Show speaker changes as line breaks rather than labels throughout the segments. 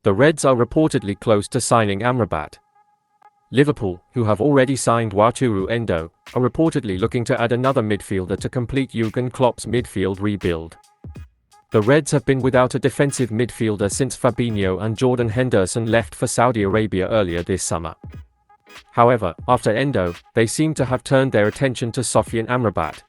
The Reds are reportedly close to signing Amrabat. Liverpool, who have already signed Wataru Endo, are reportedly looking to add another midfielder to complete Jürgen Klopp's midfield rebuild. The Reds have been without a defensive midfielder since Fabrizio and Jordan Henderson left for Saudi Arabia earlier this summer. However, after Endo, they seem to have turned their attention to Sofian Amrabat.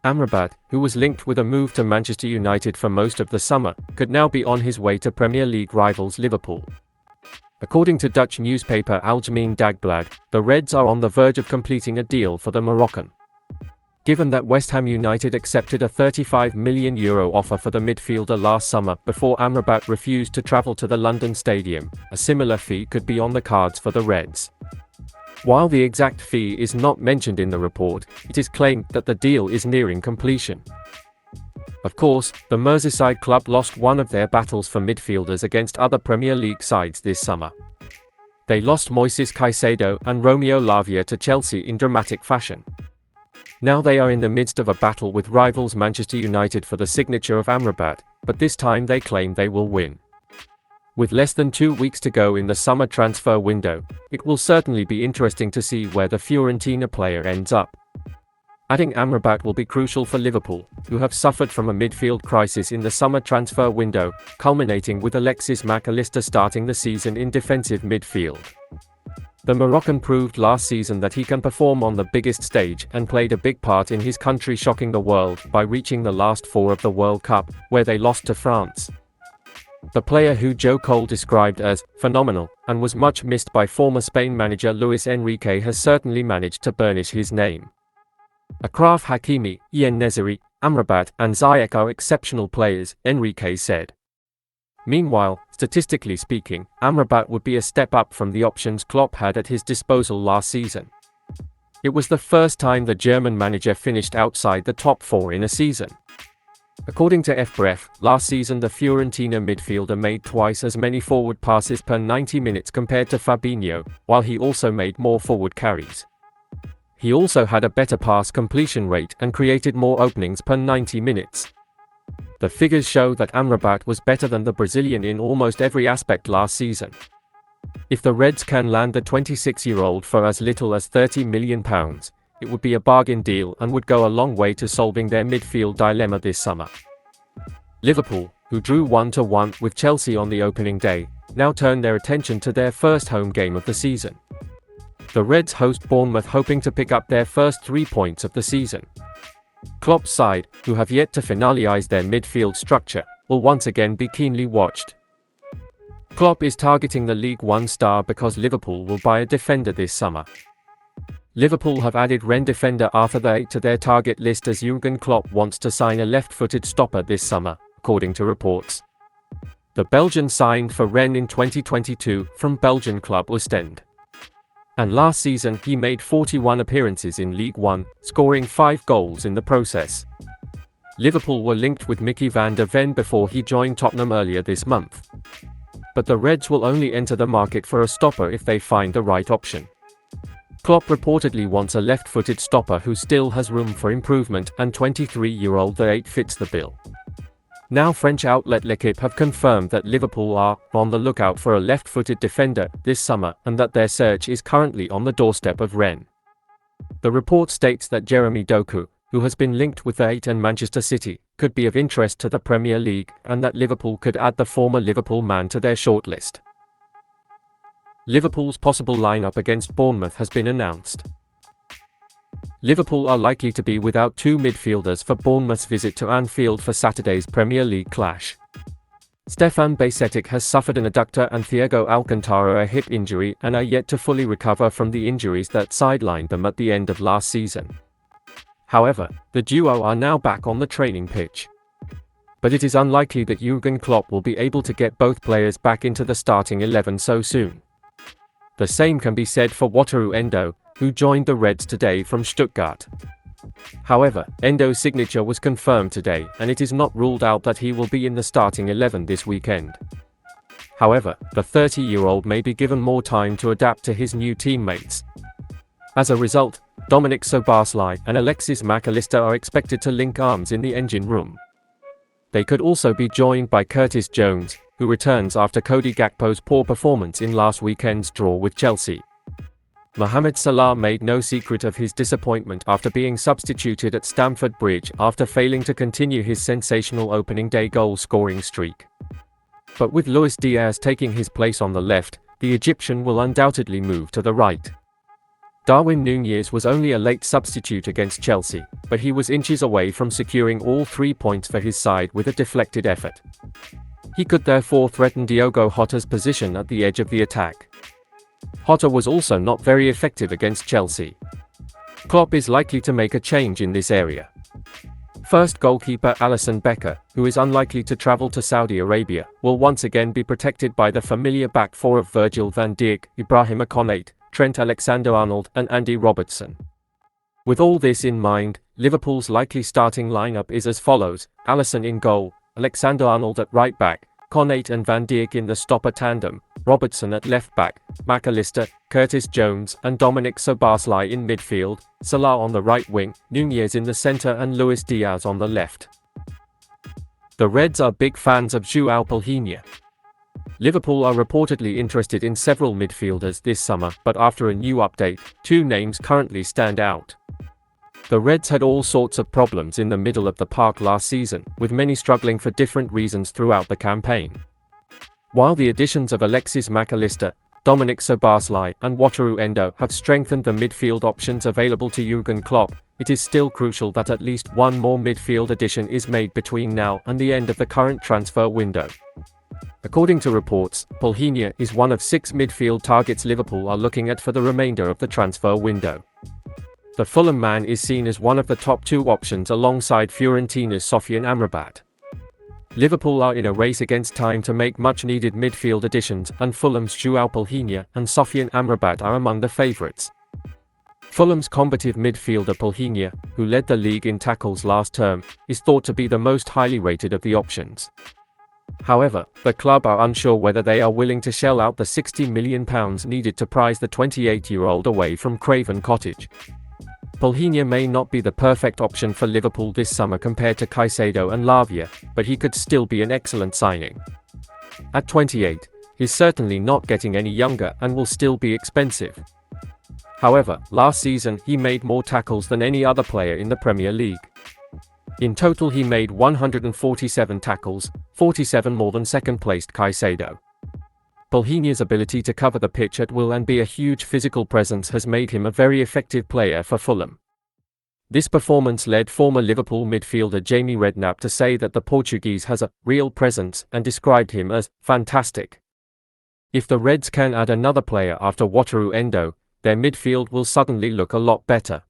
Amrabat, who was linked with a move to Manchester United for most of the summer, could now be on his way to Premier League rivals Liverpool. According to Dutch newspaper Algemeen Dagblad, the Reds are on the verge of completing a deal for the Moroccan. Given that West Ham United accepted a €35 million offer for the midfielder last summer before Amrabat refused to travel to the London stadium, a similar fee could be on the cards for the Reds. While the exact fee is not mentioned in the report, it is claimed that the deal is nearing completion. Of course, the Merseyside club lost one of their battles for midfielders against other Premier League sides this summer. They lost Moises Caicedo and Romeo Lavia to Chelsea in dramatic fashion. Now they are in the midst of a battle with rivals Manchester United for the signature of Amrabat, but this time they claim they will win. With less than 2 weeks to go in the summer transfer window, it will certainly be interesting to see where the Fiorentina player ends up. Adding Amrabat will be crucial for Liverpool, who have suffered from a midfield crisis in the summer transfer window, culminating with Alexis Mac Allister starting the season in defensive midfield. The Moroccan proved last season that he can perform on the biggest stage and played a big part in his country shocking the world by reaching the last four of the World Cup, where they lost to France. The player, who Joe Cole described as phenomenal and was much missed by former Spain manager Luis Enrique, has certainly managed to burnish his name. Achraf Hakimi, En-Nesyri, Amrabat and Ziyech are exceptional players, Enrique said. Meanwhile, statistically speaking, Amrabat would be a step up from the options Klopp had at his disposal last season. It was the first time the German manager finished outside the top four in a season. According to FBref, last season the Fiorentina midfielder made twice as many forward passes per 90 minutes compared to Fabinho, while he also made more forward carries. He also had a better pass completion rate and created more openings per 90 minutes. The figures show that Amrabat was better than the Brazilian in almost every aspect last season. If the Reds can land the 26-year-old for as little as £30 million, it would be a bargain deal and would go a long way to solving their midfield dilemma this summer. Liverpool, who drew 1-1 with Chelsea on the opening day, now turn their attention to their first home game of the season. The Reds host Bournemouth, hoping to pick up their first 3 points of the season. Klopp's side, who have yet to finalise their midfield structure, will once again be keenly watched. Klopp is targeting the League One star because Liverpool will buy a defender this summer. Liverpool have added Rennes defender Arthur Thaye to their target list as Jürgen Klopp wants to sign a left-footed stopper this summer, according to reports. The Belgian signed for Rennes in 2022 from Belgian club Ostend. And last season he made 41 appearances in League One, scoring 5 goals in the process. Liverpool were linked with Mickey van der Ven before he joined Tottenham earlier this month. But the Reds will only enter the market for a stopper if they find the right option. Klopp reportedly wants a left-footed stopper who still has room for improvement, and 23-year-old Thaye fits the bill. Now French outlet L'Équipe have confirmed that Liverpool are on the lookout for a left-footed defender this summer and that their search is currently on the doorstep of Rennes. The report states that Jeremy Doku, who has been linked with Thaye and Manchester City, could be of interest to the Premier League and that Liverpool could add the former Liverpool man to their shortlist. Liverpool's possible lineup against Bournemouth has been announced. Liverpool are likely to be without 2 midfielders for Bournemouth's visit to Anfield for Saturday's Premier League clash. Stefan Bajcetic has suffered an adductor and Thiago Alcantara a hip injury and are yet to fully recover from the injuries that sidelined them at the end of last season. However, the duo are now back on the training pitch. But it is unlikely that Jürgen Klopp will be able to get both players back into the starting 11 so soon. The same can be said for Wataru Endo, who joined the Reds today from Stuttgart. However, Endo's signature was confirmed today, and it is not ruled out that he will be in the starting 11 this weekend. However, the 30-year-old may be given more time to adapt to his new teammates. As a result, Dominic Szoboszlai and Alexis Mac Allister are expected to link arms in the engine room. They could also be joined by Curtis Jones, who returns after Cody Gakpo's poor performance in last weekend's draw with Chelsea. Mohamed Salah made no secret of his disappointment after being substituted at Stamford Bridge after failing to continue his sensational opening day goal-scoring streak. But with Luis Diaz taking his place on the left, the Egyptian will undoubtedly move to the right. Darwin Núñez was only a late substitute against Chelsea, but he was inches away from securing all 3 points for his side with a deflected effort. He could therefore threaten Diogo Jota's position at the edge of the attack. Jota was also not very effective against Chelsea. Klopp is likely to make a change in this area. First, goalkeeper Alisson Becker, who is unlikely to travel to Saudi Arabia, will once again be protected by the familiar back four of Virgil van Dijk, Ibrahima Konate, Trent Alexander-Arnold and Andy Robertson. With all this in mind, Liverpool's likely starting lineup is as follows: Alisson in goal, Alexander-Arnold at right back, Konate and Van Dijk in the stopper tandem, Robertson at left back, McAllister, Curtis Jones and Dominic Szoboszlai in midfield, Salah on the right wing, Núñez in the centre and Luis Diaz on the left. The Reds are big fans of João Palhinha. Liverpool are reportedly interested in several midfielders this summer, but after a new update, two names currently stand out. The Reds had all sorts of problems in the middle of the park last season, with many struggling for different reasons throughout the campaign. While the additions of Alexis McAllister, Dominic Szoboszlai and Wataru Endo have strengthened the midfield options available to Jürgen Klopp, it is still crucial that at least one more midfield addition is made between now and the end of the current transfer window. According to reports, Palhinha is one of 6 midfield targets Liverpool are looking at for the remainder of the transfer window. The Fulham man is seen as one of the top 2 options alongside Fiorentina's Sofian Amrabat. Liverpool are in a race against time to make much-needed midfield additions, and Fulham's João Palhinha and Sofian Amrabat are among the favourites. Fulham's combative midfielder Palhinha, who led the league in tackles last term, is thought to be the most highly rated of the options. However, the club are unsure whether they are willing to shell out the £60 million needed to prize the 28-year-old away from Craven Cottage. Palhinha may not be the perfect option for Liverpool this summer compared to Caicedo and Lavia, but he could still be an excellent signing. At 28, he's certainly not getting any younger and will still be expensive. However, last season he made more tackles than any other player in the Premier League. In total he made 147 tackles, 47 more than second-placed Caicedo. Palhinha's ability to cover the pitch at will and be a huge physical presence has made him a very effective player for Fulham. This performance led former Liverpool midfielder Jamie Redknapp to say that the Portuguese has a real presence and described him as fantastic. If the Reds can add another player after Wataru Endo, their midfield will suddenly look a lot better.